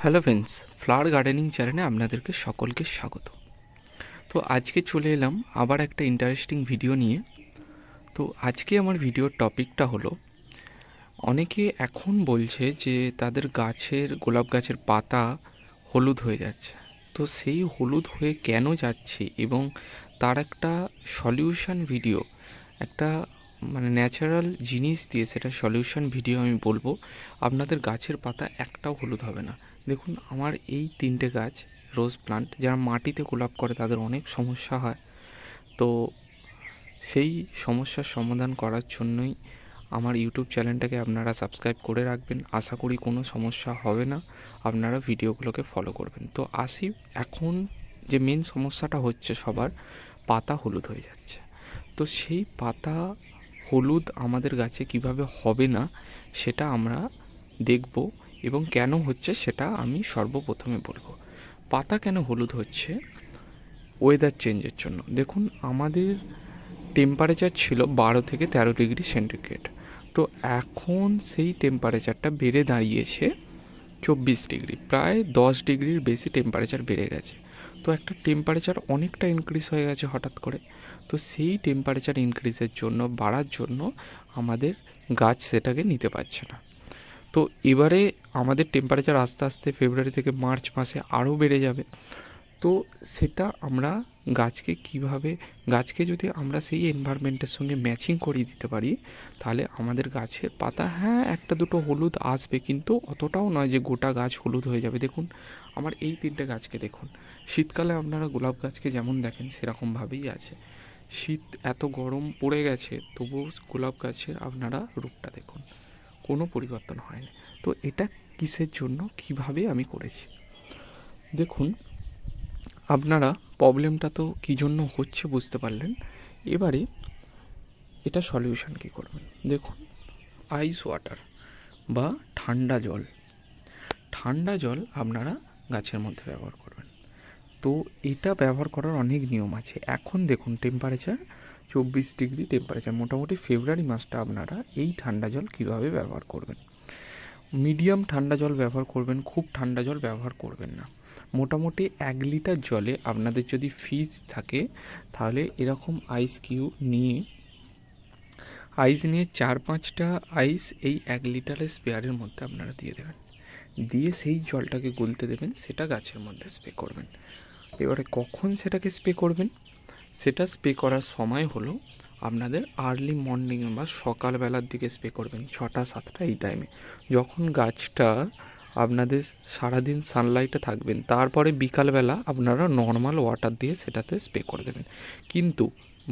Hello friends, flower gardening চ্যানেলে আপনাদেরকে সকলকে স্বাগত। তো আজকে চলে এলাম আবার একটা ইন্টারেস্টিং ভিডিও নিয়ে। তো আজকে আমার ভিডিওর টপিকটা হলো, অনেকে এখন বলছে যে তাদের গাছের গোলাপ গাছের পাতা হলুদ হয়ে যাচ্ছে। তো সেই হলুদ হয়ে কেন যাচ্ছে এবং তার একটা সলিউশন ভিডিও, একটা ন্যাচারাল জিনিস দিয়ে সেটা সলিউশন ভিডিও আমি বলবো। আপনাদের গাছের পাতা একটাও হলুদ হবে না। দেখুন, আমার এই 3টে গাছ রোজ প্লান্ট, যারা মাটিতে গোলাপ করে তাদের অনেক সমস্যা হয়। তো সেই সমস্যার সমাধান করার জন্যই আমার ইউটিউব চ্যানেলটাকে আপনারা সাবস্ক্রাইব করে রাখবেন। আশা করি কোনো সমস্যা হবে না, আপনারা ভিডিওগুলোকে ফলো করবেন। তো আসি, এখন যে মেন সমস্যাটা হচ্ছে সবার, পাতা হলুদ হয়ে যাচ্ছে। তো সেই পাতা হলুদ আমাদের গাছে কিভাবে হবে না সেটা আমরা দেখব, এবং কেন হচ্ছে সেটা আমি সর্বপ্রথমে বলবো। পাতা কেন হলুদ হচ্ছে? ওয়েদার চেঞ্জের জন্য। দেখুন, আমাদের টেম্পারেচার ছিল 12 থেকে 13 ডিগ্রি সেন্টিগ্রেড। তো এখন সেই টেম্পারেচারটা বেড়ে দাঁড়িয়েছে 24 ডিগ্রি, প্রায় 10 ডিগ্রির বেশি টেম্পারেচার বেড়ে গেছে। তো একটা টেম্পারেচার অনেকটা ইনক্রিজ হয়ে গেছে হঠাৎ করে। তো সেই টেম্পারেচার ইনক্রিজের জন্য, বাড়ার জন্য আমাদের গাছ সেটাকে নিতে পারছে না। তো এবারে আমাদের টেম্পারেচার আস্তে আস্তে ফেব্রুয়ারি থেকে মার্চ মাসে আরও বেড়ে যাবে। তো সেটা আমরা গাছকে যদি আমরা সেই এনভায়রনমেন্টের সঙ্গে ম্যাচিং করিয়ে দিতে পারি, তাহলে আমাদের গাছের পাতা, হ্যাঁ, একটা দুটো হলুদ আসবে, কিন্তু অতটাও নয় যে গোটা গাছ হলুদ হয়ে যাবে। দেখুন, আমার এই 3টে গাছকে দেখুন। শীতকালে আপনারা গোলাপ গাছকে যেমন দেখেন সেরকমভাবেই আছে। শীত এত গরম পড়ে গেছে, তবুও গোলাপ গাছের আপনারা রূপটা দেখুন, কোনো পরিবর্তন হয়নি। তো এটা কিসের জন্য, কিভাবে আমি করেছি দেখুন। আপনারা প্রবলেমটা তো কী জন্য হচ্ছে বুঝতে পারলেন। এবারে এটা সলিউশন কী করবেন দেখুন। আইস ওয়াটার বা ঠান্ডা জল আপনারা গাছের মধ্যে ব্যবহার করবেন। তো এটা ব্যবহার করার অনেক নিয়ম আছে। এখন দেখুন টেম্পারেচার 24 ডিগ্রি টেম্পারেচার, মোটামুটি ফেব্রুয়ারি মাসটা আপনারা এই ঠান্ডা জল কীভাবে ব্যবহার করবেন। মিডিয়াম ঠান্ডা জল ব্যবহার করবেন, খুব ঠান্ডা জল ব্যবহার করবেন না। মোটামুটি 1 লিটার জলে আপনাদের যদি ফ্রিজ থাকে, তাহলে এরকম আইস নিয়ে 4-5টা আইস এই 1 লিটারের স্পেয়ারের মধ্যে আপনারা দিয়ে দেবেন। দিয়ে সেই জলটাকে গলতে দেবেন, সেটা গাছের মধ্যে স্প্রে করবেন। এবারে কখন সেটাকে স্প্রে করবেন? সেটা স্প্রে করার সময় হলো আপনাদের আর্লি মর্নিং বা সকালবেলার দিকে স্প্রে করবেন, 6টা-7টা এই টাইমে, যখন গাছটা আপনাদের সারাদিন সানলাইটে থাকবেন। তারপরে বিকালবেলা আপনারা নর্মাল ওয়াটার দিয়ে সেটাতে স্প্রে করে দেবেন। কিন্তু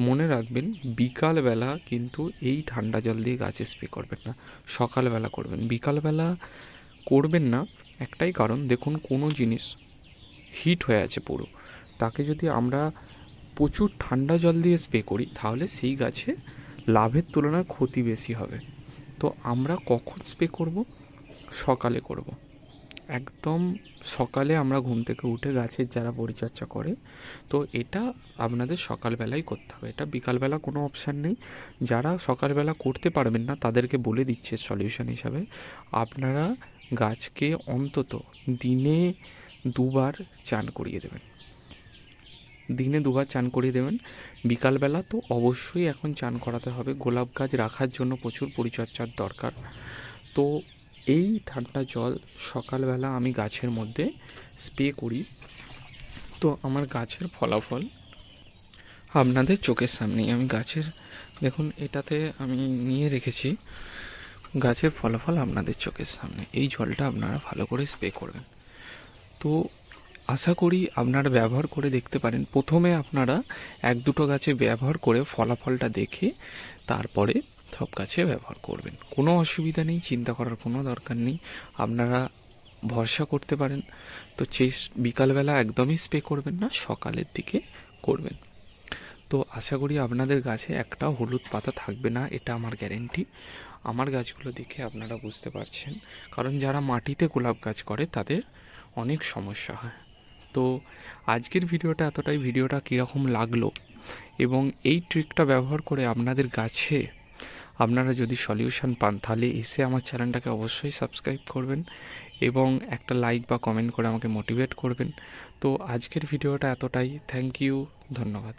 মনে রাখবেন, বিকালবেলা কিন্তু এই ঠান্ডা জল দিয়ে গাছে স্প্রে করবেন না, সকালবেলা করবেন। বিকালবেলা করবেন না একটাই কারণ, দেখুন, কোনো জিনিস হিট হয়ে আছে পুরো, তাকে যদি আমরা প্রচুর ঠান্ডা জল দিয়ে স্প্রে করি, তাহলে সেই গাছে লাভের তুলনায় ক্ষতি বেশি হবে। তো আমরা কখন স্প্রে করব? সকালে করব। একদম সকালে আমরা ঘুম থেকে উঠে গাছের যারা পরিচর্যা করে, তো এটা আপনাদের সকালবেলাই করতে হবে। এটা বিকালবেলা কোনো অপশান নেই। যারা সকালবেলা করতে পারবেন না, তাদেরকে বলে দিচ্ছে সলিউশন হিসাবে, আপনারা গাছকে অন্তত দিনে 2বার চান করিয়ে দেবেন। বিকালবেলা তো অবশ্যই এখন চান করাতে হবে। গোলাপ গাছ রাখার জন্য প্রচুর পরিচর্যার দরকার। তো এই ঠান্ডা জল সকালবেলা আমি গাছের মধ্যে স্প্রে করি। তো আমার গাছের ফলাফল আপনাদের চোখের সামনেই। আমি গাছের, দেখুন, এটাতে আমি নিয়ে রেখেছি গাছের ফলাফল আপনাদের চোখের সামনে। এই জলটা আপনারা ভালো করে স্প্রে করবেন। তো আশা করি আপনারা ব্যবহার করে দেখতে পারেন। প্রথমে আপনারা 1-2টো গাছে ব্যবহার করে ফলাফলটা দেখে তারপরে সব গাছে ব্যবহার করবেন। কোনো অসুবিধা নেই, চিন্তা করার কোনো দরকার নেই, আপনারা ভরসা করতে পারেন। তো বিকালবেলা একদমই স্প্রে করবেন না, সকালের দিকে করবেন। তো আশা করি আপনাদের গাছে একটাও হলুদ পাতা থাকবে না, এটা আমার গ্যারেন্টি। আমার গাছগুলো দেখে আপনারা বুঝতে পারছেন, কারণ যারা মাটিতে গোলাপ গাছ করে তাদের অনেক সমস্যা হয়। তো আজকের ভিডিওটা এতটাই। ভিডিওটা কীরকম লাগলো এবং এই ট্রিকটা ব্যবহার করে আপনাদের গাছে আপনারা যদি সলিউশন পান তাহলে এসে আমার চ্যানেলটাকে অবশ্যই সাবস্ক্রাইব করবেন এবং একটা লাইক বা কমেন্ট করে আমাকে মোটিভেট করবেন। তো আজকের ভিডিওটা এতটাই। থ্যাংক ইউ, ধন্যবাদ।